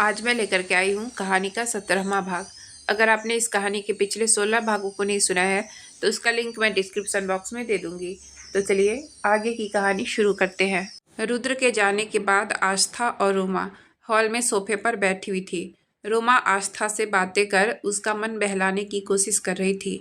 आज मैं लेकर के आई हूँ कहानी का 17वां भाग। अगर आपने इस कहानी के पिछले 16 भागों को नहीं सुना है तो उसका लिंक मैं डिस्क्रिप्शन बॉक्स में दे दूंगी। तो चलिए आगे की कहानी शुरू करते हैं। रुद्र के जाने के बाद आस्था और रोमा हॉल में सोफे पर बैठी हुई थी। रोमा आस्था से बातें कर उसका मन बहलाने की कोशिश कर रही थी,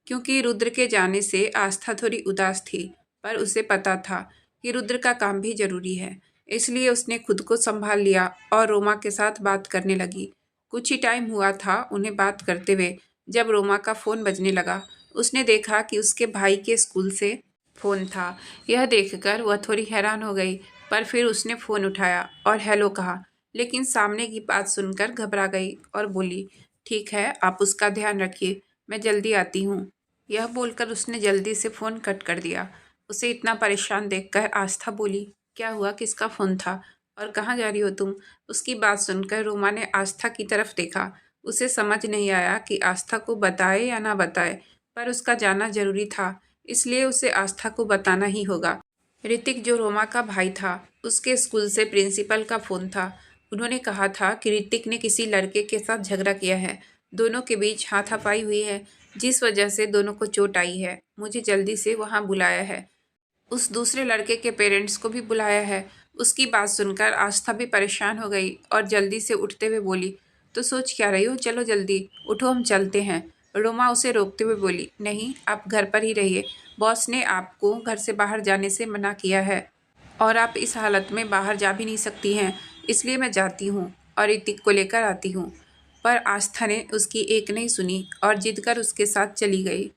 क्योंकि रुद्र के जाने से आस्था थोड़ी उदास थी, पर उसे पता था कि रुद्र का काम भी जरूरी है। इसलिए उसने खुद को संभाल लिया और रोमा के साथ बात करने लगी। कुछ ही टाइम हुआ था उन्हें बात करते हुए, जब रोमा का फ़ोन बजने लगा। उसने देखा कि उसके भाई के स्कूल से फ़ोन था। यह देखकर वह थोड़ी हैरान हो गई, पर फिर उसने फ़ोन उठाया और हेलो कहा, लेकिन सामने की बात सुनकर घबरा गई और बोली, ठीक है, आप उसका ध्यान रखिए, मैं जल्दी आती हूँ। यह बोलकर उसने जल्दी से फ़ोन कट कर दिया। उसे इतना परेशान देखकर आस्था बोली, क्या हुआ, किसका फ़ोन था और कहाँ जा रही हो तुम? उसकी बात सुनकर रोमा ने आस्था की तरफ देखा। उसे समझ नहीं आया कि आस्था को बताए या ना बताए, पर उसका जाना जरूरी था, इसलिए उसे आस्था को बताना ही होगा। ऋतिक, जो रोमा का भाई था, उसके स्कूल से प्रिंसिपल का फ़ोन था। उन्होंने कहा था कि ऋतिक ने किसी लड़के के साथ झगड़ा किया है। दोनों के बीच हाथापाई हुई है, जिस वजह से दोनों को चोट आई है। मुझे जल्दी से वहाँ बुलाया है। उस दूसरे लड़के के पेरेंट्स को भी बुलाया है। उसकी बात सुनकर आस्था भी परेशान हो गई और जल्दी से उठते हुए बोली, तो सोच क्या रही हो, चलो जल्दी उठो, हम चलते हैं। रोमा उसे रोकते हुए बोली, नहीं, आप घर पर ही रहिए, बॉस ने आपको घर से बाहर जाने से मना किया है और आप इस हालत में बाहर जा भी नहीं सकती हैं, इसलिए मैं जाती हूँ और ऋतिक को लेकर आती हूँ। पर आस्था ने उसकी एक नहीं सुनी और जिद कर उसके साथ चली गई।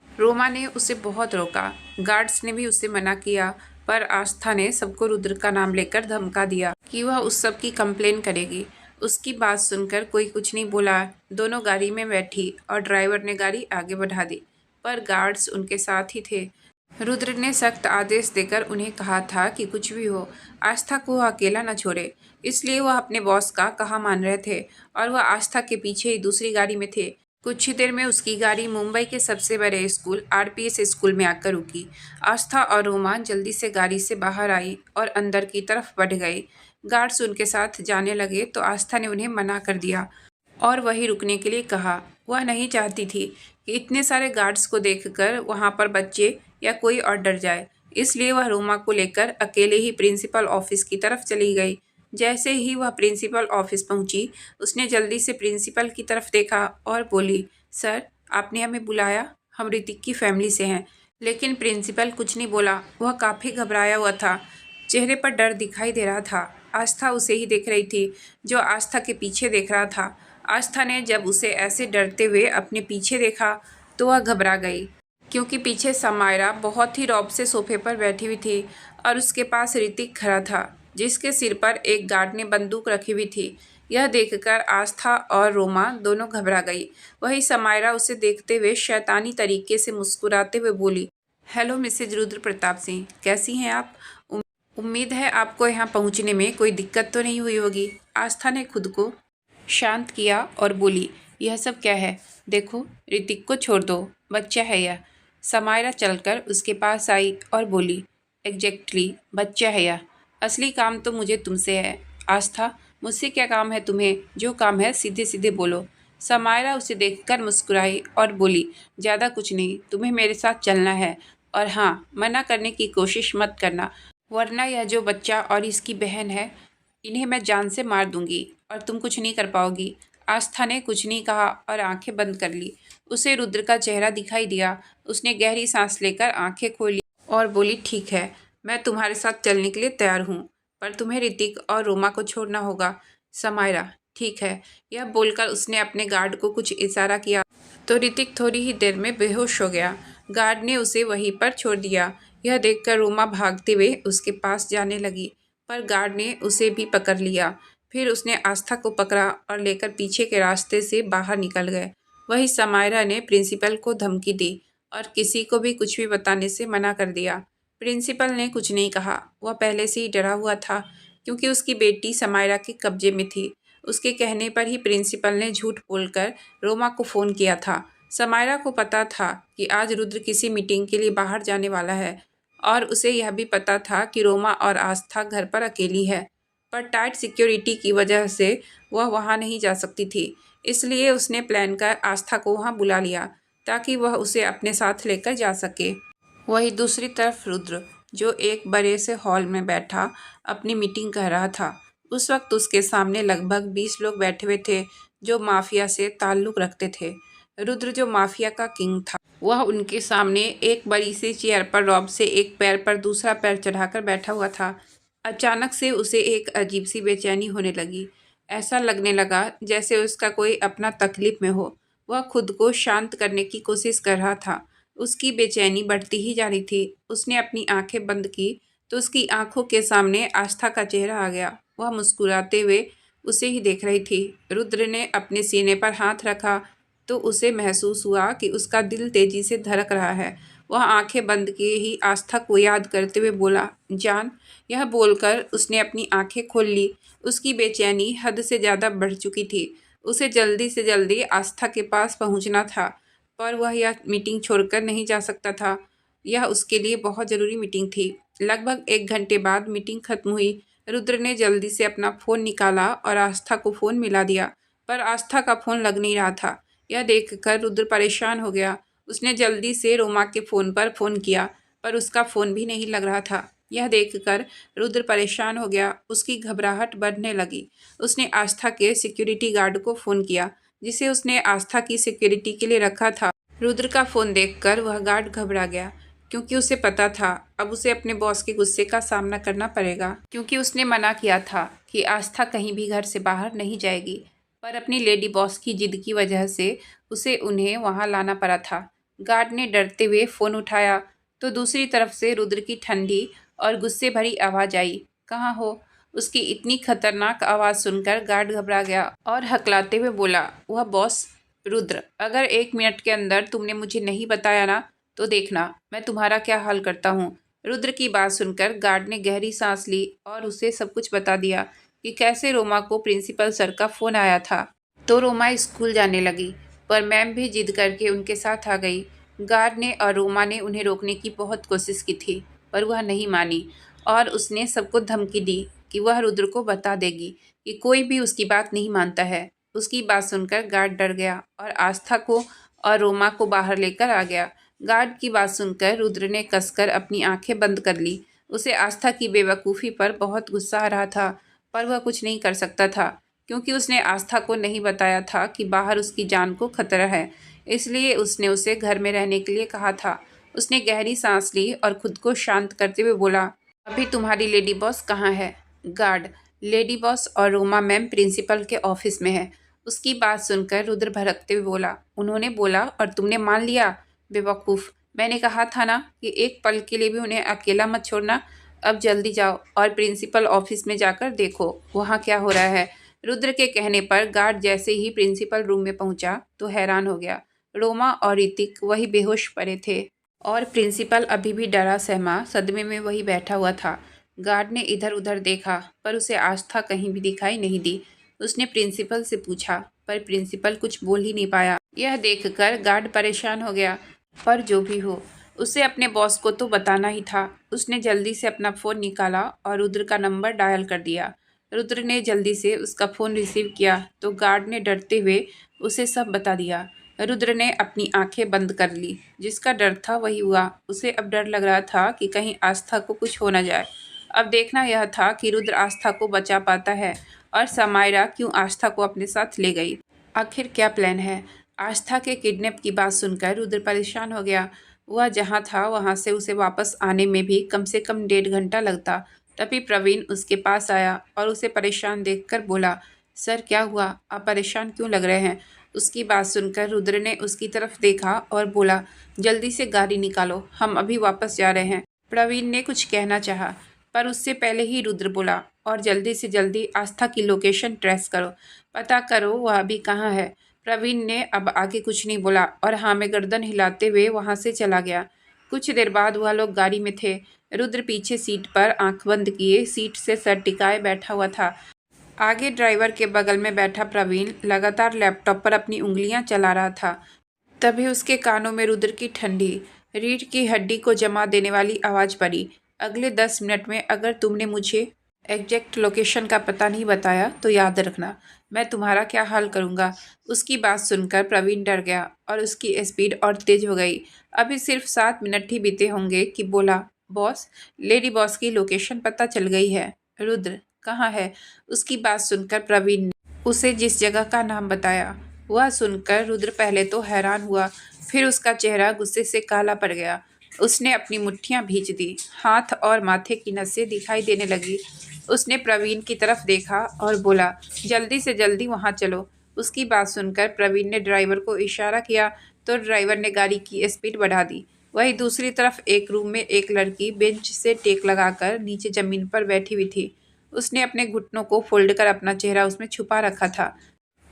रोमा ने उसे बहुत रोका, गार्ड्स ने भी उसे मना किया, पर आस्था ने सबको रुद्र का नाम लेकर धमका दिया कि वह उस सब की कंप्लेन करेगी। उसकी बात सुनकर कोई कुछ नहीं बोला। दोनों गाड़ी में बैठी और ड्राइवर ने गाड़ी आगे बढ़ा दी, पर गार्ड्स उनके साथ ही थे। रुद्र ने सख्त आदेश देकर उन्हें कहा था कि कुछ भी हो, आस्था को वह अकेला न छोड़े, इसलिए वह अपने बॉस का कहा मान रहे थे और वह आस्था के पीछे ही दूसरी गाड़ी में थे। कुछ ही देर में उसकी गाड़ी मुंबई के सबसे बड़े स्कूल आरपीएस स्कूल में आकर रुकी। आस्था और रोमा जल्दी से गाड़ी से बाहर आई और अंदर की तरफ बढ़ गए। गार्ड्स उनके साथ जाने लगे तो आस्था ने उन्हें मना कर दिया और वहीं रुकने के लिए कहा। वह नहीं चाहती थी कि इतने सारे गार्ड्स को देखकर वहां पर बच्चे या कोई और डर जाए, इसलिए वह रोमा को लेकर अकेले ही प्रिंसिपल ऑफिस की तरफ चली गई। जैसे ही वह प्रिंसिपल ऑफिस पहुंची, उसने जल्दी से प्रिंसिपल की तरफ देखा और बोली, सर, आपने हमें बुलाया, हम ऋतिक की फैमिली से हैं। लेकिन प्रिंसिपल कुछ नहीं बोला। वह काफ़ी घबराया हुआ था, चेहरे पर डर दिखाई दे रहा था। आस्था उसे ही देख रही थी, जो आस्था के पीछे देख रहा था। आस्था ने जब उसे ऐसे डरते हुए अपने पीछे देखा तो वह घबरा गई, क्योंकि पीछे समायरा बहुत ही रौब से सोफे पर बैठी हुई थी और उसके पास ऋतिक खड़ा था, जिसके सिर पर एक गार्ड ने बंदूक रखी हुई थी। यह देखकर आस्था और रोमा दोनों घबरा गई। वही समायरा उसे देखते हुए शैतानी तरीके से मुस्कुराते हुए बोली, हेलो मिसेज रुद्र प्रताप सिंह, कैसी हैं आप? उम्मीद है आपको यहाँ पहुँचने में कोई दिक्कत तो नहीं हुई होगी। आस्था ने खुद को शांत किया और बोली, यह सब क्या है? देखो, ऋतिक को छोड़ दो, बच्चा है यह। समायरा चलकर उसके पास आई और बोली, एग्जैक्टली, बच्चा है यह। असली काम तो मुझे तुमसे है। आस्था, मुझसे क्या काम है तुम्हें? जो काम है सीधे सीधे बोलो। समायरा उसे देखकर मुस्कुराई और बोली, ज़्यादा कुछ नहीं, तुम्हें मेरे साथ चलना है, और हाँ, मना करने की कोशिश मत करना, वरना यह जो बच्चा और इसकी बहन है, इन्हें मैं जान से मार दूंगी और तुम कुछ नहीं कर पाओगी। आस्था ने कुछ नहीं कहा और आंखें बंद कर ली। उसे रुद्र का चेहरा दिखाई दिया। उसने गहरी सांस लेकर आंखें खोली और बोली, ठीक है, मैं तुम्हारे साथ चलने के लिए तैयार हूँ, पर तुम्हें ऋतिक और रोमा को छोड़ना होगा। समायरा, ठीक है। यह बोलकर उसने अपने गार्ड को कुछ इशारा किया तो ऋतिक थोड़ी ही देर में बेहोश हो गया। गार्ड ने उसे वहीं पर छोड़ दिया। यह देखकर रोमा भागते हुए उसके पास जाने लगी, पर गार्ड ने उसे भी पकड़ लिया। फिर उसने आस्था को पकड़ा और लेकर पीछे के रास्ते से बाहर निकल गए। वही समायरा ने प्रिंसिपल को धमकी दी और किसी को भी कुछ भी बताने से मना कर दिया। प्रिंसिपल ने कुछ नहीं कहा। वह पहले से ही डरा हुआ था, क्योंकि उसकी बेटी समायरा के कब्जे में थी। उसके कहने पर ही प्रिंसिपल ने झूठ बोलकर रोमा को फ़ोन किया था। समायरा को पता था कि आज रुद्र किसी मीटिंग के लिए बाहर जाने वाला है और उसे यह भी पता था कि रोमा और आस्था घर पर अकेली है, पर टाइट सिक्योरिटी की वजह से वह वहाँ नहीं जा सकती थी। इसलिए उसने प्लान कर आस्था को वहाँ बुला लिया ताकि वह उसे अपने साथ लेकर जा सके। वहीं दूसरी तरफ रुद्र, जो एक बड़े से हॉल में बैठा अपनी मीटिंग कर रहा था, उस वक्त उसके सामने लगभग 20 लोग बैठे हुए थे जो माफिया से ताल्लुक रखते थे। रुद्र, जो माफिया का किंग था, वह उनके सामने एक बड़ी सी चेयर पर रॉब से एक पैर पर दूसरा पैर चढ़ाकर बैठा हुआ था। अचानक से उसे एक अजीब सी बेचैनी होने लगी। ऐसा लगने लगा जैसे उसका कोई अपना तकलीफ में हो। वह खुद को शांत करने की कोशिश कर रहा था। उसकी बेचैनी बढ़ती ही जा रही थी। उसने अपनी आंखें बंद की तो उसकी आंखों के सामने आस्था का चेहरा आ गया। वह मुस्कुराते हुए उसे ही देख रही थी। रुद्र ने अपने सीने पर हाथ रखा तो उसे महसूस हुआ कि उसका दिल तेजी से धड़क रहा है। वह आंखें बंद किए ही आस्था को याद करते हुए बोला, जान। यह बोलकर उसने अपनी आंखें खोल ली। उसकी बेचैनी हद से ज़्यादा बढ़ चुकी थी। उसे जल्दी से जल्दी आस्था के पास पहुंचना था, पर वह यह मीटिंग छोड़कर नहीं जा सकता था। यह उसके लिए बहुत ज़रूरी मीटिंग थी। लगभग 1 घंटे बाद मीटिंग खत्म हुई। रुद्र ने जल्दी से अपना फ़ोन निकाला और आस्था को फ़ोन मिला दिया, पर आस्था का फ़ोन लग नहीं रहा था। यह देखकर रुद्र परेशान हो गया। उसने जल्दी से रोमा के फ़ोन पर फ़ोन किया, पर उसका फ़ोन भी नहीं लग रहा था। यह देखकर रुद्र परेशान हो गया। उसकी घबराहट बढ़ने लगी। उसने आस्था के सिक्योरिटी गार्ड को फ़ोन किया, जिसे उसने आस्था की सिक्योरिटी के लिए रखा था। रुद्र का फ़ोन देखकर वह गार्ड घबरा गया, क्योंकि उसे पता था अब उसे अपने बॉस के गुस्से का सामना करना पड़ेगा, क्योंकि उसने मना किया था कि आस्था कहीं भी घर से बाहर नहीं जाएगी। पर अपनी लेडी बॉस की जिद की वजह से उसे उन्हें वहां लाना पड़ा था। गार्ड ने डरते हुए फ़ोन उठाया तो दूसरी तरफ से रुद्र की ठंडी और गुस्से भरी आवाज़ आई, कहाँ हो? उसकी इतनी खतरनाक आवाज़ सुनकर गार्ड घबरा गया और हकलाते हुए बोला, वह बॉस रुद्र, अगर 1 मिनट के अंदर तुमने मुझे नहीं बताया ना, तो देखना मैं तुम्हारा क्या हाल करता हूँ। रुद्र की बात सुनकर गार्ड ने गहरी सांस ली और उसे सब कुछ बता दिया कि कैसे रोमा को प्रिंसिपल सर का फ़ोन आया था। तो रोमा स्कूल जाने लगी, पर मैम भी जिद करके उनके साथ आ गई। गार्ड ने और रोमा ने उन्हें रोकने की बहुत कोशिश की थी, पर वह नहीं मानी और उसने सबको धमकी दी कि वह रुद्र को बता देगी कि कोई भी उसकी बात नहीं मानता है। उसकी बात सुनकर गार्ड डर गया और आस्था को और रोमा को बाहर लेकर आ गया। गार्ड की बात सुनकर रुद्र ने कसकर अपनी आंखें बंद कर ली। उसे आस्था की बेवकूफ़ी पर बहुत गुस्सा आ रहा था, पर वह कुछ नहीं कर सकता था, क्योंकि उसने आस्था को नहीं बताया था कि बाहर उसकी जान को खतरा है। इसलिए उसने उसे घर में रहने के लिए कहा था। उसने गहरी सांस ली और खुद को शांत करते हुए बोला, अभी तुम्हारी लेडी बॉस कहाँ है? गार्ड, लेडी बॉस और रोमा मैम प्रिंसिपल के ऑफिस में है। उसकी बात सुनकर रुद्र भड़कते हुए बोला, उन्होंने बोला और तुमने मान लिया? बेवकूफ़, मैंने कहा था ना कि एक पल के लिए भी उन्हें अकेला मत छोड़ना। अब जल्दी जाओ और प्रिंसिपल ऑफिस में जाकर देखो वहाँ क्या हो रहा है। रुद्र के कहने पर गार्ड जैसे ही प्रिंसिपल रूम में पहुंचा तो हैरान हो गया। रोमा और ऋतिक वही बेहोश पड़े थे और प्रिंसिपल अभी भी डरा सहमा सदमे में वही बैठा हुआ था। गार्ड ने इधर उधर देखा, पर उसे आस्था कहीं भी दिखाई नहीं दी। उसने प्रिंसिपल से पूछा, पर प्रिंसिपल कुछ बोल ही नहीं पाया। यह देखकर गार्ड परेशान हो गया, पर जो भी हो, उसे अपने बॉस को तो बताना ही था। उसने जल्दी से अपना फ़ोन निकाला और रुद्र का नंबर डायल कर दिया। रुद्र ने जल्दी से उसका फ़ोन रिसीव किया तो गार्ड ने डरते हुए उसे सब बता दिया। रुद्र ने अपनी आंखें बंद कर ली। जिसका डर था वही हुआ। उसे अब डर लग रहा था कि कहीं आस्था को कुछ हो न जाए। अब देखना यह था कि रुद्र आस्था को बचा पाता है और समायरा क्यों आस्था को अपने साथ ले गई। आखिर क्या प्लान है? आस्था के किडनैप की बात सुनकर रुद्र परेशान हो गया। वह जहाँ था वहाँ से उसे वापस आने में भी कम से कम 1.5 घंटा लगता। तभी प्रवीण उसके पास आया और उसे परेशान देखकर बोला, सर क्या हुआ? आप परेशान क्यों लग रहे हैं? उसकी बात सुनकर रुद्र ने उसकी तरफ देखा और बोला, जल्दी से गाड़ी निकालो, हम अभी वापस जा रहे हैं। प्रवीण ने कुछ कहना चाहा, पर उससे पहले ही रुद्र बोला, और जल्दी से जल्दी आस्था की लोकेशन ट्रेस करो, पता करो वह अभी कहाँ है। प्रवीण ने अब आगे कुछ नहीं बोला और हाँ में गर्दन हिलाते हुए वहाँ से चला गया। कुछ देर बाद वह लोग गाड़ी में थे। रुद्र पीछे सीट पर आंख बंद किए सीट से सर टिकाए बैठा हुआ था। आगे ड्राइवर के बगल में बैठा प्रवीण लगातार लैपटॉप पर अपनी उंगलियां चला रहा था। तभी उसके कानों में रुद्र की ठंडी, रीढ़ की हड्डी को जमा देने वाली आवाज़ पड़ी, अगले 10 मिनट में अगर तुमने मुझे एग्जैक्ट लोकेशन का पता नहीं बताया तो याद रखना मैं तुम्हारा क्या हाल करूँगा। उसकी बात सुनकर प्रवीण डर गया और उसकी स्पीड और तेज हो गई। अभी सिर्फ 7 मिनट ही बीते होंगे कि बोला, बॉस, लेडी बॉस की लोकेशन पता चल गई है। रुद्र कहाँ है? उसकी बात सुनकर प्रवीण ने उसे जिस जगह का नाम बताया। वह सुनकर रुद्र पहले तो हैरान हुआ, फिर उसका चेहरा गुस्से से काला पड़ गया। उसने अपनी मुट्ठियां भींच दी, हाथ और माथे की नसें दिखाई देने लगी। उसने प्रवीण की तरफ देखा और बोला, जल्दी से जल्दी वहां चलो। उसकी बात सुनकर प्रवीण ने ड्राइवर को इशारा किया तो ड्राइवर ने गाड़ी की स्पीड बढ़ा दी। वहीं दूसरी तरफ एक रूम में एक लड़की बेंच से टेक लगाकर नीचे जमीन पर बैठी हुई थी। उसने अपने घुटनों को फोल्ड कर अपना चेहरा उसमें छुपा रखा था।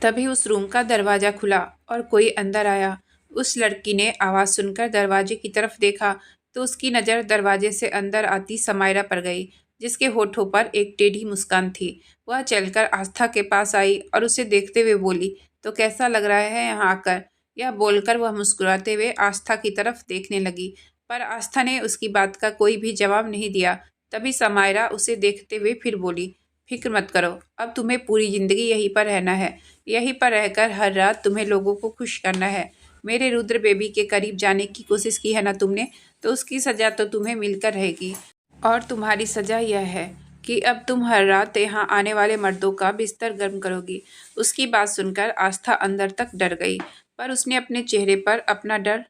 तभी उस रूम का दरवाजा खुला और कोई अंदर आया। उस लड़की ने आवाज़ सुनकर दरवाजे की तरफ देखा तो उसकी नज़र दरवाजे से अंदर आती समायरा पर गई, जिसके होठों पर एक टेढ़ी मुस्कान थी। वह चलकर आस्था के पास आई और उसे देखते हुए बोली, तो कैसा लग रहा है यहाँ आकर? यह बोलकर वह मुस्कुराते हुए आस्था की तरफ देखने लगी, पर आस्था ने उसकी बात का कोई भी जवाब नहीं दिया। तभी समायरा उसे देखते हुए फिर बोली, फिक्र मत करो, अब तुम्हें पूरी जिंदगी यहीं पर रहना है। यहीं पर रहकर हर रात तुम्हें लोगों को खुश करना है। मेरे रुद्र बेबी के करीब जाने की कोशिश की है ना तुमने, तो उसकी सज़ा तो तुम्हें मिलकर रहेगी। और तुम्हारी सज़ा यह है कि अब तुम हर रात यहाँ आने वाले मर्दों का बिस्तर गर्म करोगी। उसकी बात सुनकर आस्था अंदर तक डर गई, पर उसने अपने चेहरे पर अपना डर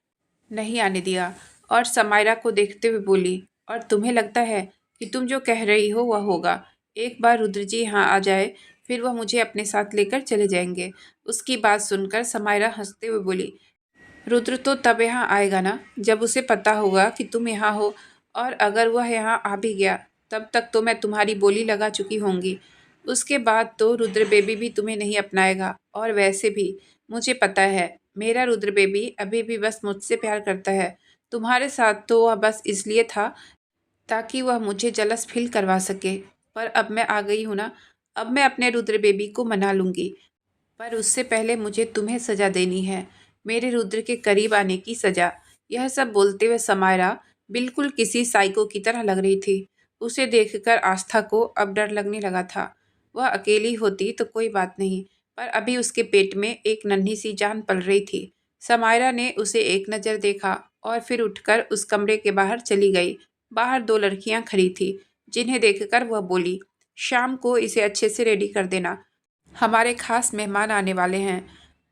नहीं आने दिया और समायरा को देखते हुए बोली, और तुम्हें लगता है कि तुम जो कह रही हो वह होगा? एक बार रुद्र जी यहाँ आ जाए, फिर वह मुझे अपने साथ लेकर चले जाएंगे। उसकी बात सुनकर समायरा हंसते हुए बोली, रुद्र तो तब यहाँ आएगा ना जब उसे पता होगा कि तुम यहाँ हो, और अगर वह यहाँ आ भी गया तब तक तो मैं तुम्हारी बोली लगा चुकी होंगी। उसके बाद तो रुद्र बेबी भी तुम्हें नहीं अपनाएगा। और वैसे भी मुझे पता है मेरा रुद्र बेबी अभी भी बस मुझसे प्यार करता है। तुम्हारे साथ तो वह बस इसलिए था ताकि वह मुझे जलस फील करवा सके। पर अब मैं आ गई हूँ ना, अब मैं अपने रुद्र बेबी को मना लूँगी। पर उससे पहले मुझे तुम्हें सजा देनी है, मेरे रुद्र के करीब आने की सजा। यह सब बोलते हुए समायरा बिल्कुल किसी साइको की तरह लग रही थी। उसे देखकर आस्था को अब डर लगने लगा था। वह अकेली होती तो कोई बात नहीं, पर अभी उसके पेट में एक नन्ही सी जान पल रही थी। समायरा ने उसे एक नज़र देखा और फिर उठकर उस कमरे के बाहर चली गई। बाहर दो लड़कियां खड़ी थी, जिन्हें देखकर वह बोली, शाम को इसे अच्छे से रेडी कर देना, हमारे खास मेहमान आने वाले हैं,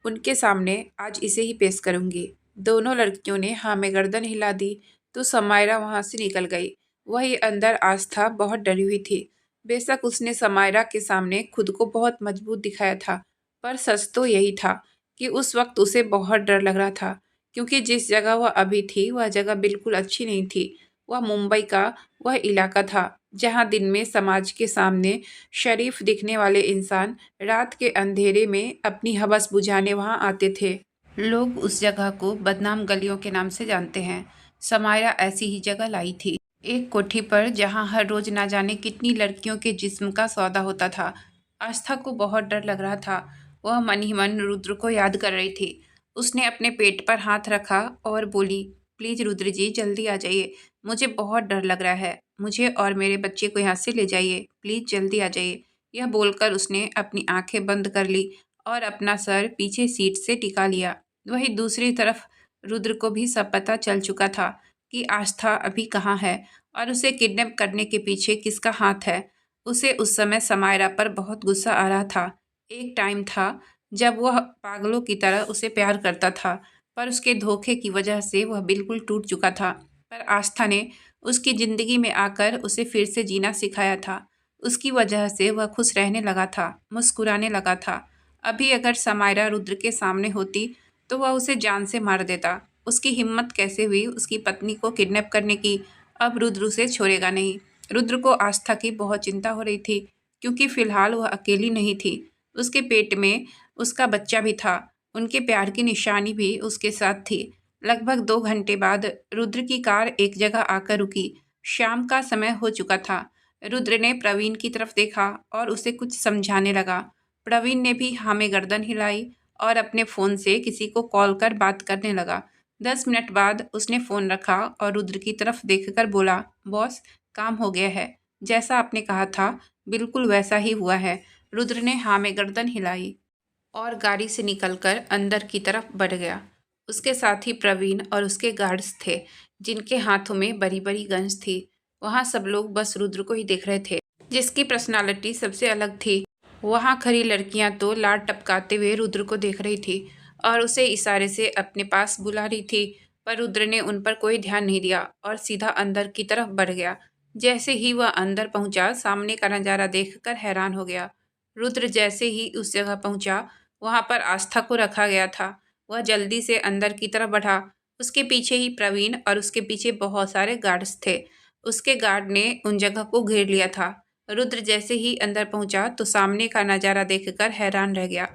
उनके सामने आज इसे ही पेश करूंगी। दोनों लड़कियों ने हाँ में गर्दन हिला दी तो समायरा वहां से निकल गई। वही अंदर आस्था बहुत डरी हुई थी। बेशक उसने समायरा के सामने खुद को बहुत मजबूत दिखाया था, पर सच तो यही था कि उस वक्त उसे बहुत डर लग रहा था, क्योंकि जिस जगह वह अभी थी वह जगह बिल्कुल अच्छी नहीं थी। वह मुंबई का वह इलाका था जहाँ दिन में समाज के सामने शरीफ दिखने वाले इंसान रात के अंधेरे में अपनी हवस बुझाने वहां आते थे। लोग उस जगह को बदनाम गलियों के नाम से जानते हैं। समायरा ऐसी ही जगह लाई थी, एक कोठी पर जहां हर रोज ना जाने कितनी लड़कियों के जिस्म का सौदा होता था। आस्था को बहुत डर लग रहा था। वह मन ही मन रुद्र को याद कर रही थी। उसने अपने पेट पर हाथ रखा और बोली, प्लीज रुद्र जी जल्दी आ जाइए, मुझे बहुत डर लग रहा है, मुझे और मेरे बच्चे को यहाँ से ले जाइए, प्लीज जल्दी आ जाइए। यह बोलकर उसने अपनी आंखें बंद कर ली और अपना सर पीछे सीट से टिका लिया। वहीं दूसरी तरफ रुद्र को भी सब पता चल चुका था कि आस्था अभी कहाँ है और उसे किडनैप करने के पीछे किसका हाथ है। उसे उस समय समायरा पर बहुत गुस्सा आ रहा था। एक टाइम था जब वह पागलों की तरह उसे प्यार करता था, पर उसके धोखे की वजह से वह बिल्कुल टूट चुका था। पर आस्था ने उसकी ज़िंदगी में आकर उसे फिर से जीना सिखाया था। उसकी वजह से वह खुश रहने लगा था, मुस्कुराने लगा था। अभी अगर समायरा रुद्र के सामने होती तो वह उसे जान से मार देता। उसकी हिम्मत कैसे हुई उसकी पत्नी को किडनैप करने की। अब रुद्र उसे छोड़ेगा नहीं। रुद्र को आस्था की बहुत चिंता हो रही थी, क्योंकि फिलहाल वह अकेली नहीं थी, उसके पेट में उसका बच्चा भी था। उनके प्यार की निशानी भी उसके साथ थी। लगभग 2 घंटे बाद रुद्र की कार एक जगह आकर रुकी। शाम का समय हो चुका था। रुद्र ने प्रवीण की तरफ देखा और उसे कुछ समझाने लगा। प्रवीण ने भी हाँ में गर्दन हिलाई और अपने फ़ोन से किसी को कॉल कर बात करने लगा। 10 मिनट बाद उसने फ़ोन रखा और रुद्र की तरफ देखकर बोला, बॉस, काम हो गया है, जैसा आपने कहा था बिल्कुल वैसा ही हुआ है। रुद्र ने हाँ में गर्दन हिलाई और गाड़ी से निकलकर अंदर की तरफ बढ़ गया। उसके साथ ही प्रवीण और उसके गार्ड्स थे, जिनके हाथों में बड़ी बड़ी गन्स थी। वहाँ सब लोग बस रुद्र को ही देख रहे थे, जिसकी पर्सनालिटी सबसे अलग थी। वहाँ खड़ी लड़कियां तो लाड टपकाते हुए रुद्र को देख रही थी और उसे इशारे से अपने पास बुला रही थी, पर रुद्र ने उन पर कोई ध्यान नहीं दिया और सीधा अंदर की तरफ बढ़ गया। जैसे ही वह अंदर पहुंचा, सामने का नज़ारा देखकर हैरान हो गया। रुद्र जैसे ही उस जगह पहुंचा, वहां पर आस्था को रखा गया था। वह जल्दी से अंदर की तरफ बढ़ा। उसके पीछे ही प्रवीण और उसके पीछे बहुत सारे गार्ड्स थे। उसके गार्ड ने उन जगह को घेर लिया था। रुद्र जैसे ही अंदर पहुंचा तो सामने का नज़ारा देखकर हैरान रह गया।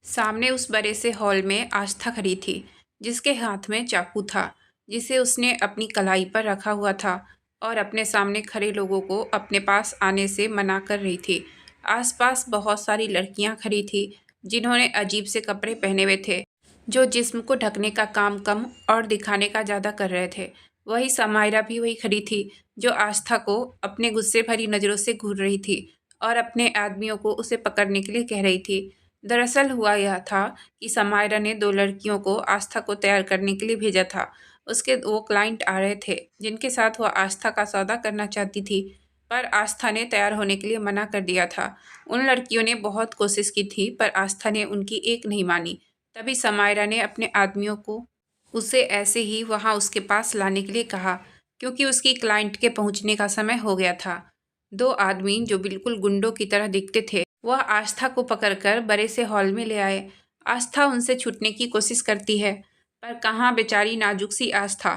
सामने उस बड़े से हॉल में आस्था खड़ी थी, जिसके हाथ में चाकू था, जिसे उसने अपनी कलाई पर रखा हुआ था और अपने सामने खड़े लोगों को अपने पास आने से मना कर रही थी। आसपास बहुत सारी लड़कियां खड़ी थी, जिन्होंने अजीब से कपड़े पहने हुए थे, जो जिस्म को ढकने का काम कम और दिखाने का ज़्यादा कर रहे थे। वही समायरा भी वही खड़ी थी, जो आस्था को अपने गुस्से भरी नज़रों से घूर रही थी और अपने आदमियों को उसे पकड़ने के लिए कह रही थी। दरअसल हुआ यह था कि समायरा ने दो लड़कियों को आस्था को तैयार करने के लिए भेजा था। उसके वो क्लाइंट आ रहे थे, जिनके साथ वह आस्था का सौदा करना चाहती थी, पर आस्था ने तैयार होने के लिए मना कर दिया था। उन लड़कियों ने बहुत कोशिश की थी, पर आस्था ने उनकी एक नहीं मानी। तभी समायरा ने अपने आदमियों को उसे ऐसे ही वहां उसके पास लाने के लिए कहा, क्योंकि उसकी क्लाइंट के पहुंचने का समय हो गया था। दो आदमी जो बिल्कुल गुंडों की तरह दिखते थे, वह आस्था को पकड़कर बड़े से हॉल में ले आए। आस्था उनसे छूटने की कोशिश करती है, पर कहाँ बेचारी नाजुक सी आस्था,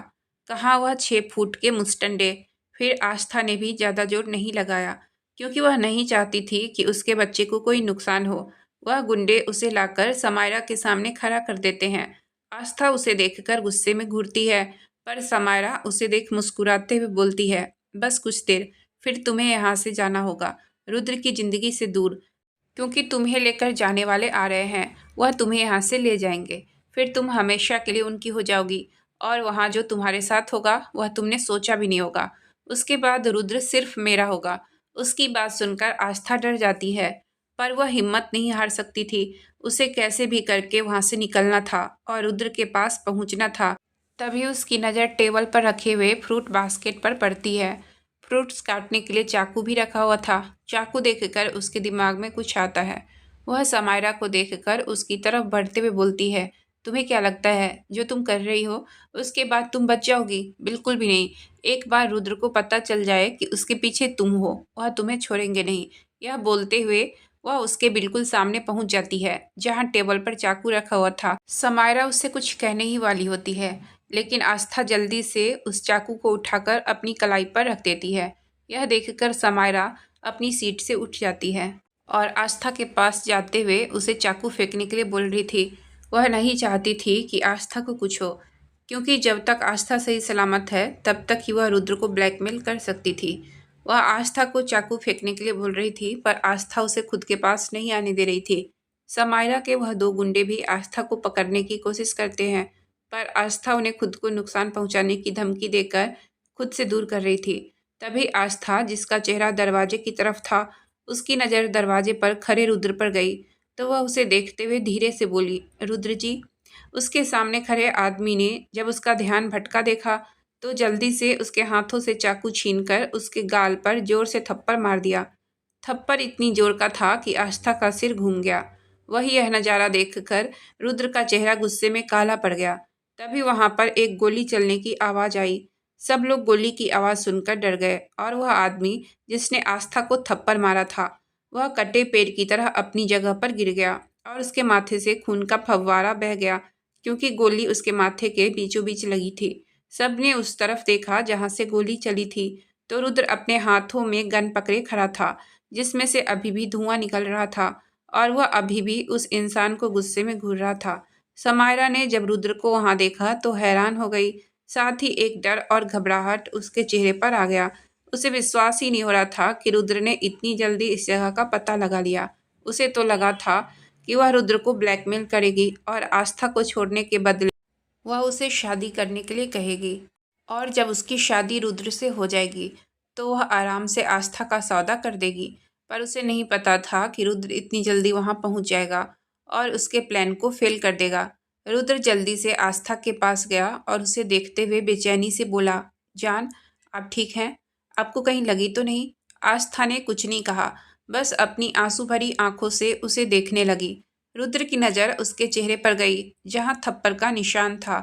कहाँ वह 6 फुट के मुस्टंडे। फिर आस्था ने भी ज़्यादा जोर नहीं लगाया, क्योंकि वह नहीं चाहती थी कि उसके बच्चे को कोई नुकसान हो। वह गुंडे उसे लाकर समायरा के सामने खड़ा कर देते हैं। आस्था उसे देखकर गुस्से में घूरती है, पर समायरा उसे देख मुस्कुराते हुए बोलती है, बस कुछ देर, फिर तुम्हें यहाँ से जाना होगा, रुद्र की जिंदगी से दूर, क्योंकि तुम्हें लेकर जाने वाले आ रहे हैं। वह तुम्हें यहाँ से ले जाएंगे, फिर तुम हमेशा के लिए उनकी हो जाओगी और वहाँ जो तुम्हारे साथ होगा वह तुमने सोचा भी नहीं होगा। उसके बाद रुद्र सिर्फ मेरा होगा। उसकी बात सुनकर आस्था डर जाती है, पर वह हिम्मत नहीं हार सकती थी। उसे कैसे भी करके वहाँ से निकलना था और रुद्र के पास पहुँचना था। तभी उसकी नज़र टेबल पर रखे हुए फ्रूट बास्केट पर पड़ती है। फ्रूट्स काटने के लिए चाकू भी रखा हुआ था। चाकू देखकर उसके दिमाग में कुछ आता है। वह समायरा को देखकर उसकी तरफ बढ़ते हुए बोलती है, तुम्हें क्या लगता है जो तुम कर रही हो उसके बाद तुम बच जाओगी? बिल्कुल भी नहीं। एक बार रुद्र को पता चल जाए कि उसके पीछे तुम हो, वह तुम्हें छोड़ेंगे नहीं। यह बोलते हुए वह उसके बिल्कुल सामने पहुंच जाती है, जहां टेबल पर चाकू रखा हुआ था। समायरा उससे कुछ कहने ही वाली होती है, लेकिन आस्था जल्दी से उस चाकू को उठाकर अपनी कलाई पर रख देती है। यह देखकर समायरा अपनी सीट से उठ जाती है और आस्था के पास जाते हुए उसे चाकू फेंकने के लिए बोल रही थी। वह नहीं चाहती थी कि आस्था को कुछ हो, क्योंकि जब तक आस्था सही सलामत है तब तक ही वह रुद्र को ब्लैकमेल कर सकती थी। वह आस्था को चाकू फेंकने के लिए बोल रही थी, पर आस्था उसे खुद के पास नहीं आने दे रही थी। समायरा के वह दो गुंडे भी आस्था को पकड़ने की कोशिश करते हैं, पर आस्था उन्हें खुद को नुकसान पहुंचाने की धमकी देकर खुद से दूर कर रही थी। तभी आस्था, जिसका चेहरा दरवाजे की तरफ था, उसकी नज़र दरवाजे पर खड़े रुद्र पर गई, तो वह उसे देखते हुए धीरे से बोली, रुद्र जी। उसके सामने खड़े आदमी ने जब उसका ध्यान भटका देखा, तो जल्दी से उसके हाथों से चाकू छीनकर उसके गाल पर जोर से थप्पड़ मार दिया। थप्पड़ इतनी जोर का था कि आस्था का सिर घूम गया। वही यह नज़ारा देखकर रुद्र का चेहरा गुस्से में काला पड़ गया। तभी वहां पर एक गोली चलने की आवाज़ आई। सब लोग गोली की आवाज़ सुनकर डर गए और वह आदमी जिसने आस्था को थप्पड़ मारा था, वह कटे पेड़ की तरह अपनी जगह पर गिर गया और उसके माथे से खून का फव्वारा बह गया, क्योंकि गोली उसके माथे के बीचों बीच लगी थी। सबने उस तरफ देखा जहां से गोली चली थी, तो रुद्र अपने हाथों में गन पकड़े खड़ा था, जिसमें से अभी भी धुआं निकल रहा था और वह अभी भी उस इंसान को गुस्से में घूर रहा था। समायरा ने जब रुद्र को वहां देखा तो हैरान हो गई, साथ ही एक डर और घबराहट उसके चेहरे पर आ गया। उसे विश्वास ही नहीं हो रहा था कि रुद्र ने इतनी जल्दी इस जगह का पता लगा लिया। उसे तो लगा था कि वह रुद्र को ब्लैकमेल करेगी और आस्था को छोड़ने के बदले वह उसे शादी करने के लिए कहेगी, और जब उसकी शादी रुद्र से हो जाएगी तो वह आराम से आस्था का सौदा कर देगी। पर उसे नहीं पता था कि रुद्र इतनी जल्दी वहां पहुंच जाएगा और उसके प्लान को फेल कर देगा। रुद्र जल्दी से आस्था के पास गया और उसे देखते हुए बेचैनी से बोला, जान, आप ठीक हैं? आपको कहीं लगी तो नहीं? आस्था ने कुछ नहीं कहा, बस अपनी आंसू भरी आंखों से उसे देखने लगी। रुद्र की नज़र उसके चेहरे पर गई, जहां थप्पड़ का निशान था।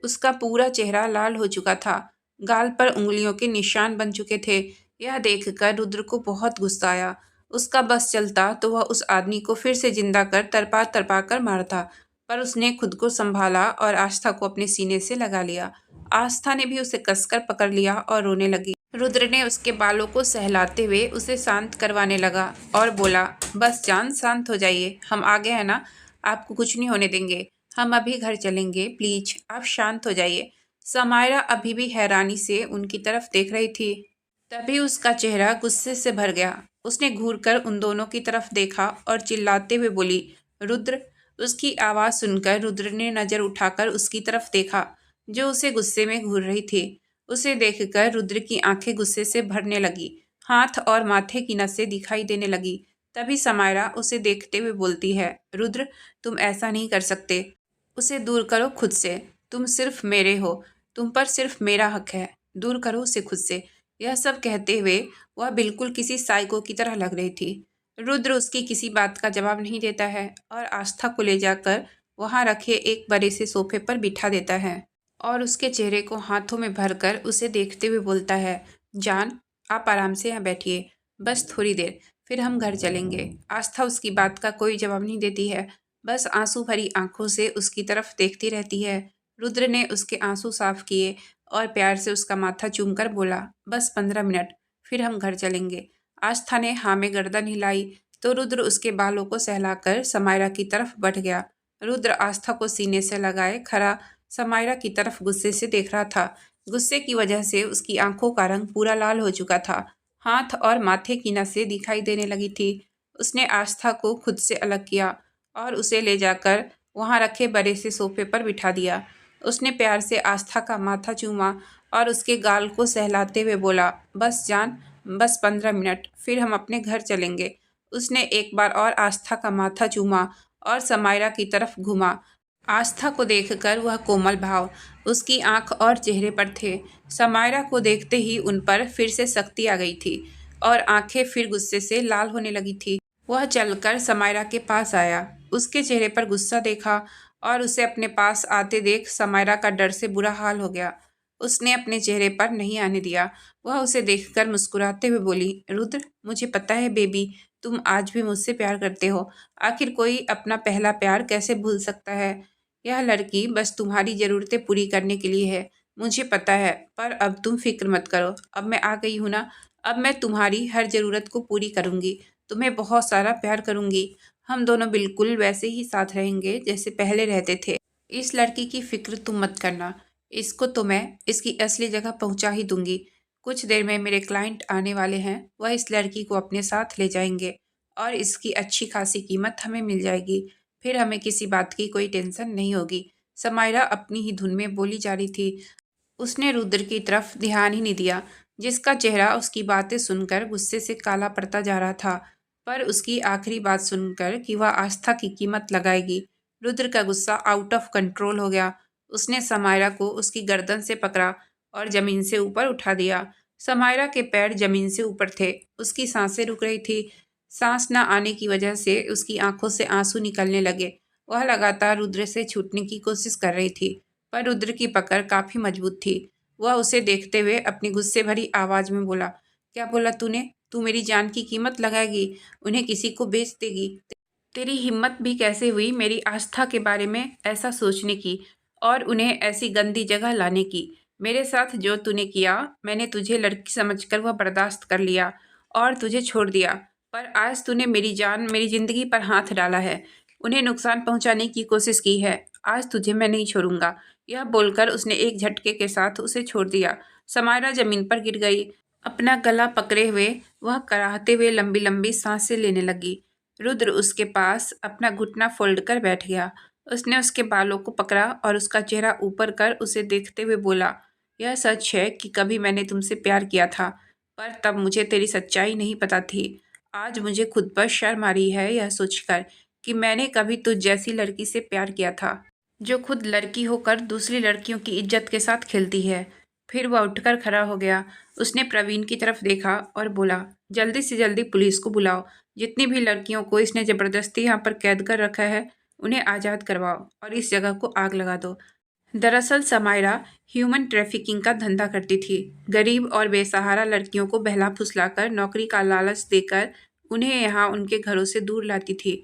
उसका पूरा चेहरा लाल हो चुका था, गाल पर उंगलियों के निशान बन चुके थे। यह देखकर रुद्र को बहुत गुस्सा आया। उसका बस चलता तो वह उस आदमी को फिर से जिंदा कर तरपा तरपा कर मारता, पर उसने खुद को संभाला और आस्था को अपने सीने से लगा लिया। आस्था ने भी उसे कसकर पकड़ लिया और रोने लगी। रुद्र ने उसके बालों को सहलाते हुए उसे शांत करवाने लगा और बोला, बस जान, शांत हो जाइए, हम आ गए हैं ना, आपको कुछ नहीं होने देंगे। हम अभी घर चलेंगे, प्लीज आप शांत हो जाइए। समायरा अभी भी हैरानी से उनकी तरफ देख रही थी। तभी उसका चेहरा गुस्से से भर गया। उसने घूरकर उन दोनों की तरफ देखा और चिल्लाते हुए बोली, रुद्र। उसकी आवाज़ सुनकर रुद्र ने नज़र उठाकर उसकी तरफ देखा, जो उसे गुस्से में घूर रही थी। उसे देखकर रुद्र की आंखें गुस्से से भरने लगी, हाथ और माथे की नसें दिखाई देने लगी। तभी समायरा उसे देखते हुए बोलती है, रुद्र, तुम ऐसा नहीं कर सकते, उसे दूर करो खुद से। तुम सिर्फ मेरे हो, तुम पर सिर्फ मेरा हक है, दूर करो उसे खुद से। यह सब कहते हुए वह बिल्कुल किसी साइको की तरह लग रही थी। रुद्र उसकी किसी बात का जवाब नहीं देता है और आस्था को ले जाकर वहां रखे एक बड़े से सोफे पर बिठा देता है और उसके चेहरे को हाथों में भरकर उसे देखते हुए बोलता है, जान, आप आराम से यहाँ बैठिए, बस थोड़ी देर, फिर हम घर चलेंगे। आस्था उसकी बात का कोई जवाब नहीं देती है, बस आंसू भरी आंखों से उसकी तरफ देखती रहती है। रुद्र ने उसके आंसू साफ किए और प्यार से उसका माथा चूमकर बोला, बस 15 मिनट, फिर हम घर चलेंगे। आस्था ने हाँ में गर्दन हिलाई तो रुद्र उसके बालों को सहलाकर समायरा की तरफ बढ़ गया। रुद्र आस्था को सीने से लगाए खड़ा समायरा की तरफ गुस्से से देख रहा था। गुस्से की वजह से उसकी आंखों का रंग पूरा लाल हो चुका था, हाथ और माथे की नसें दिखाई देने लगी थी। उसने आस्था को खुद से अलग किया और उसे ले जाकर वहां रखे बड़े से सोफे पर बिठा दिया। उसने प्यार से आस्था का माथा चूमा और उसके गाल को सहलाते हुए बोला, बस जान, बस 15 मिनट, फिर हम अपने घर चलेंगे। उसने एक बार और आस्था का माथा चूमा और समायरा की तरफ घुमा। आस्था को देखकर वह कोमल भाव उसकी आंख और चेहरे पर थे। समायरा को देखते ही उन पर फिर से सख्ती आ गई थी और आंखें फिर गुस्से से लाल होने लगी थी। वह चलकर समायरा के पास आया, उसके चेहरे पर गुस्सा देखा और उसे अपने पास आते देख समायरा का डर से बुरा हाल हो गया। उसने अपने चेहरे पर नहीं आने दिया। वह उसे देखकर मुस्कुराते हुए बोली, रुद्र, मुझे पता है बेबी, तुम आज भी मुझसे प्यार करते हो। आखिर कोई अपना पहला प्यार कैसे भूल सकता है? यह लड़की बस तुम्हारी ज़रूरतें पूरी करने के लिए है, मुझे पता है, पर अब तुम फिक्र मत करो, अब मैं आ गई हूँ ना, अब मैं तुम्हारी हर ज़रूरत को पूरी करूँगी, तुम्हें बहुत सारा प्यार करूँगी। हम दोनों बिल्कुल वैसे ही साथ रहेंगे जैसे पहले रहते थे। इस लड़की की फिक्र तुम मत करना, इसको तो मैं इसकी असली जगह पहुंचा ही दूंगी। कुछ देर में मेरे क्लाइंट आने वाले हैं, वह इस लड़की को अपने साथ ले जाएंगे और इसकी अच्छी खासी कीमत हमें मिल जाएगी। फिर हमें किसी बात की कोई टेंशन नहीं होगी। समायरा अपनी ही धुन में बोली जा रही थी। उसने रुद्र की तरफ ध्यान ही नहीं दिया, जिसका चेहरा उसकी बातें सुनकर गुस्से से काला पड़ता जा रहा था। पर उसकी आखिरी बात सुनकर कि वह आस्था की कीमत लगाएगी, रुद्र का गुस्सा आउट ऑफ कंट्रोल हो गया। उसने समायरा को उसकी गर्दन से पकड़ा और जमीन से ऊपर उठा दिया। समायरा के पैर जमीन से ऊपर थे, उसकी सांसें रुक रही थी। सांस न आने की वजह से उसकी आंखों से आंसू निकलने लगे। वह लगातार रुद्र से छूटने की कोशिश कर रही थी, पर रुद्र की पकड़ काफी मजबूत थी। वह उसे देखते हुए अपनी गुस्से भरी आवाज में बोला, क्या बोला तूने? तू मेरी जान की कीमत लगाएगी, उन्हें किसी को बेच देगी? तेरी हिम्मत भी कैसे हुई मेरी आस्था के बारे में ऐसा सोचने की और उन्हें ऐसी गंदी जगह लाने की? मेरे साथ जो तूने किया, मैंने तुझे लड़की समझकर वह बर्दाश्त कर लिया और तुझे छोड़ दिया, पर आज तूने मेरी जान, मेरी जिंदगी पर हाथ डाला है, उन्हें नुकसान पहुंचाने की कोशिश की है। आज तुझे मैं नहीं छोड़ूंगा। यह बोलकर उसने एक झटके के साथ उसे छोड़ दिया। समायरा जमीन पर गिर गई। अपना गला पकड़े हुए वह कराहते हुए लंबी लंबी सांसें लेने लगी। रुद्र उसके पास अपना घुटना फोल्ड कर बैठ गया। उसने उसके बालों को पकड़ा और उसका चेहरा ऊपर कर उसे देखते हुए बोला, यह सच है कि कभी मैंने तुमसे प्यार किया था, पर तब मुझे तेरी सच्चाई नहीं पता थी। आज मुझे खुद पर शर्म आ रही है यह सोचकर कि मैंने कभी तुझ जैसी लड़की से प्यार किया था, जो खुद लड़की होकर दूसरी लड़कियों की इज्जत के साथ खेलती है। फिर वह उठकर खड़ा हो गया। उसने प्रवीण की तरफ देखा और बोला, जल्दी से जल्दी पुलिस को बुलाओ। जितनी भी लड़कियों को इसने जबरदस्ती यहाँ पर कैद कर रखा है, उन्हें आज़ाद करवाओ और इस जगह को आग लगा दो। दरअसल समायरा ह्यूमन ट्रैफिकिंग का धंधा करती थी। गरीब और बेसहारा लड़कियों को बहला फुसलाकर नौकरी का लालच देकर उन्हें यहाँ उनके घरों से दूर लाती थी।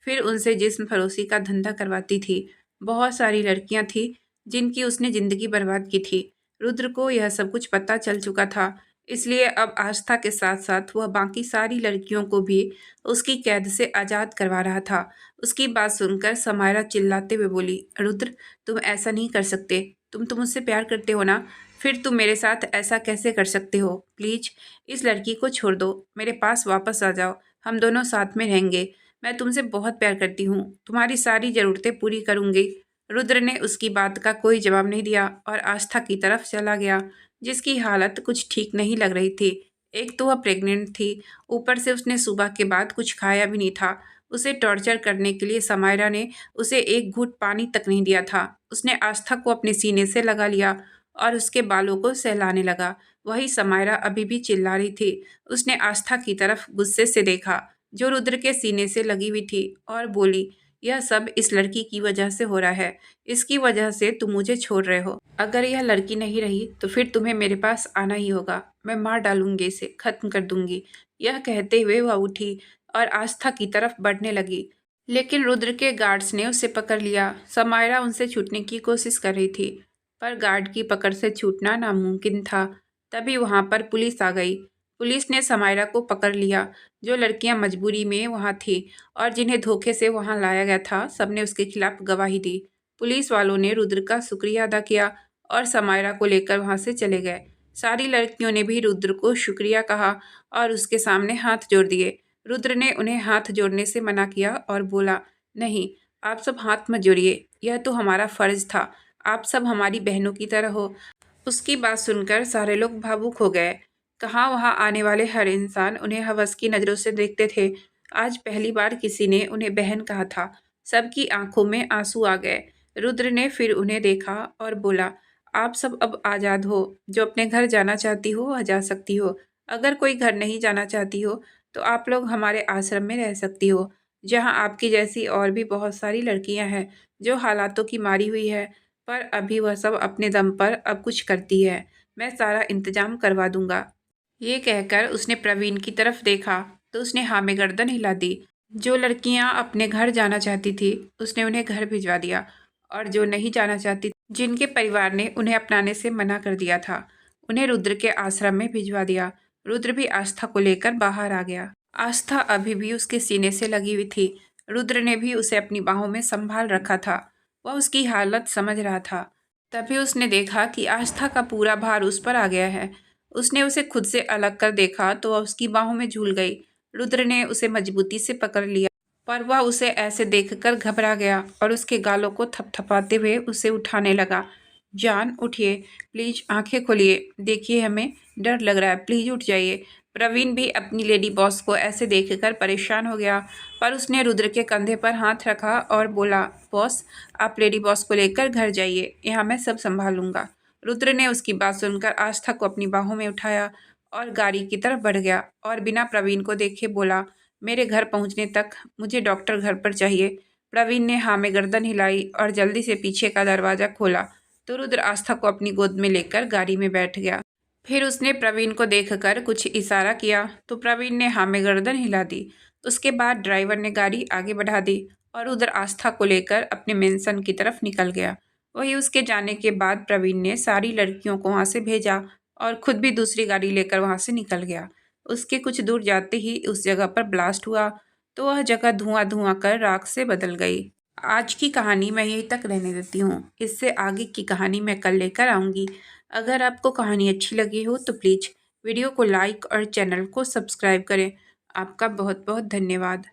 फिर उनसे जिस्म फरोशी का धंधा करवाती थी। बहुत सारी लड़कियां थी जिनकी उसने ज़िंदगी बर्बाद की थी। रुद्र को यह सब कुछ पता चल चुका था, इसलिए अब आस्था के साथ साथ वह बाकी सारी लड़कियों को भी उसकी कैद से आज़ाद करवा रहा था। उसकी बात सुनकर समायरा चिल्लाते हुए बोली, रुद्र, तुम ऐसा नहीं कर सकते। तुम तो मुझसे प्यार करते हो ना, फिर तुम मेरे साथ ऐसा कैसे कर सकते हो? प्लीज इस लड़की को छोड़ दो, मेरे पास वापस आ जाओ, हम दोनों साथ में रहेंगे। मैं तुमसे बहुत प्यार करती हूँ, तुम्हारी सारी ज़रूरतें पूरी करूँगी। रुद्र ने उसकी बात का कोई जवाब नहीं दिया और आस्था की तरफ चला गया, जिसकी हालत कुछ ठीक नहीं लग रही थी। एक तो वह प्रेग्नेंट थी, ऊपर से उसने सुबह के बाद कुछ खाया भी नहीं था। उसे टॉर्चर करने के लिए समायरा ने उसे एक घूंट पानी तक नहीं दिया था। उसने आस्था को अपने सीने से लगा लिया और उसके बालों को सहलाने लगा। वही समायरा अभी भी चिल्ला रही थी। उसने आस्था की तरफ गुस्से से देखा, जो रुद्र के सीने से लगी हुई थी, और बोली, यह सब इस लड़की की वजह से हो रहा है। इसकी वजह से तुम मुझे छोड़ रहे हो। अगर यह लड़की नहीं रही तो फिर तुम्हें मेरे पास आना ही होगा। मैं मार डालूंगी, इसे खत्म कर दूंगी। यह कहते हुए वह उठी और आस्था की तरफ बढ़ने लगी, लेकिन रुद्र के गार्ड्स ने उसे पकड़ लिया। समायरा उनसे छूटने की कोशिश कर रही थी, पर गार्ड की पकड़ से छूटना नामुमकिन था। तभी वहां पर पुलिस आ गई। पुलिस ने समायरा को पकड़ लिया। जो लड़कियां मजबूरी में वहां थी और जिन्हें धोखे से वहां लाया गया था, सबने उसके खिलाफ गवाही दी। पुलिस वालों ने रुद्र का शुक्रिया अदा किया और समायरा को लेकर वहां से चले गए। सारी लड़कियों ने भी रुद्र को शुक्रिया कहा और उसके सामने हाथ जोड़ दिए। रुद्र ने उन्हें हाथ जोड़ने से मना किया और बोला, नहीं, आप सब हाथ मत जोड़िए, यह तो हमारा फर्ज था। आप सब हमारी बहनों की तरह हो। उसकी बात सुनकर सारे लोग भावुक हो गए। कहाँ वहाँ आने वाले हर इंसान उन्हें हवस की नज़रों से देखते थे। आज पहली बार किसी ने उन्हें बहन कहा था। सबकी आंखों में आंसू आ गए। रुद्र ने फिर उन्हें देखा और बोला, आप सब अब आज़ाद हो। जो अपने घर जाना चाहती हो वह जा सकती हो। अगर कोई घर नहीं जाना चाहती हो तो आप लोग हमारे आश्रम में रह सकती हो, जहाँ आपकी जैसी और भी बहुत सारी लड़कियां हैं जो हालातों की मारी हुई है, पर अभी वह सब अपने दम पर अब कुछ करती है। मैं सारा इंतजाम करवा दूंगा। ये कहकर उसने प्रवीण की तरफ देखा तो उसने हाँ में गर्दन हिला दी। जो लड़कियां अपने घर जाना चाहती थी उसने उन्हें घर भिजवा दिया, और जो नहीं जाना चाहती, जिनके परिवार ने उन्हें अपनाने से मना कर दिया था, उन्हें रुद्र के आश्रम में भिजवा दिया। रुद्र भी आस्था को लेकर बाहर आ गया। आस्था अभी भी उसके सीने से लगी हुई थी। रुद्र ने भी उसे अपनी बाहों में संभाल रखा था। वह उसकी हालत समझ रहा था। तभी उसने देखा कि आस्था का पूरा भार उस पर आ गया है। उसने उसे खुद से अलग कर देखा तो वह उसकी बाहों में झूल गई। रुद्र ने उसे मजबूती से पकड़ लिया, पर वह उसे ऐसे देखकर घबरा गया और उसके गालों को थपथपाते हुए उसे उठाने लगा। जान, उठिए, प्लीज आंखें खोलिए, देखिए हमें डर लग रहा है, प्लीज उठ जाइए। प्रवीण भी अपनी लेडी बॉस को ऐसे देखकर परेशान हो गया, पर उसने रुद्र के कंधे पर हाथ रखा और बोला, बॉस, आप लेडी बॉस को लेकर घर जाइए, यहाँ मैं सब संभाल लूँगा। रुद्र ने उसकी बात सुनकर आस्था को अपनी बाहों में उठाया और गाड़ी की तरफ बढ़ गया और बिना प्रवीण को देखे बोला, मेरे घर पहुंचने तक मुझे डॉक्टर घर पर चाहिए। प्रवीण ने हाँ में गर्दन हिलाई और जल्दी से पीछे का दरवाज़ा खोला तो रुद्र आस्था को अपनी गोद में लेकर गाड़ी में बैठ गया। फिर उसने प्रवीण को देखकर कुछ इशारा किया तो प्रवीण ने हाँ में गर्दन हिला दी। उसके बाद ड्राइवर ने गाड़ी आगे बढ़ा दी और उधर आस्था को लेकर अपने मेंशन की तरफ निकल गया। वही उसके जाने के बाद प्रवीण ने सारी लड़कियों को वहाँ से भेजा और खुद भी दूसरी गाड़ी लेकर वहाँ से निकल गया। उसके कुछ दूर जाते ही उस जगह पर ब्लास्ट हुआ तो वह जगह धुआं धुआं कर राख से बदल गई। आज की कहानी मैं यहीं तक रहने देती हूँ। इससे आगे की कहानी मैं कल लेकर आऊँगी। अगर आपको कहानी अच्छी लगी हो तो प्लीज़ वीडियो को लाइक और चैनल को सब्सक्राइब करें। आपका बहुत बहुत धन्यवाद।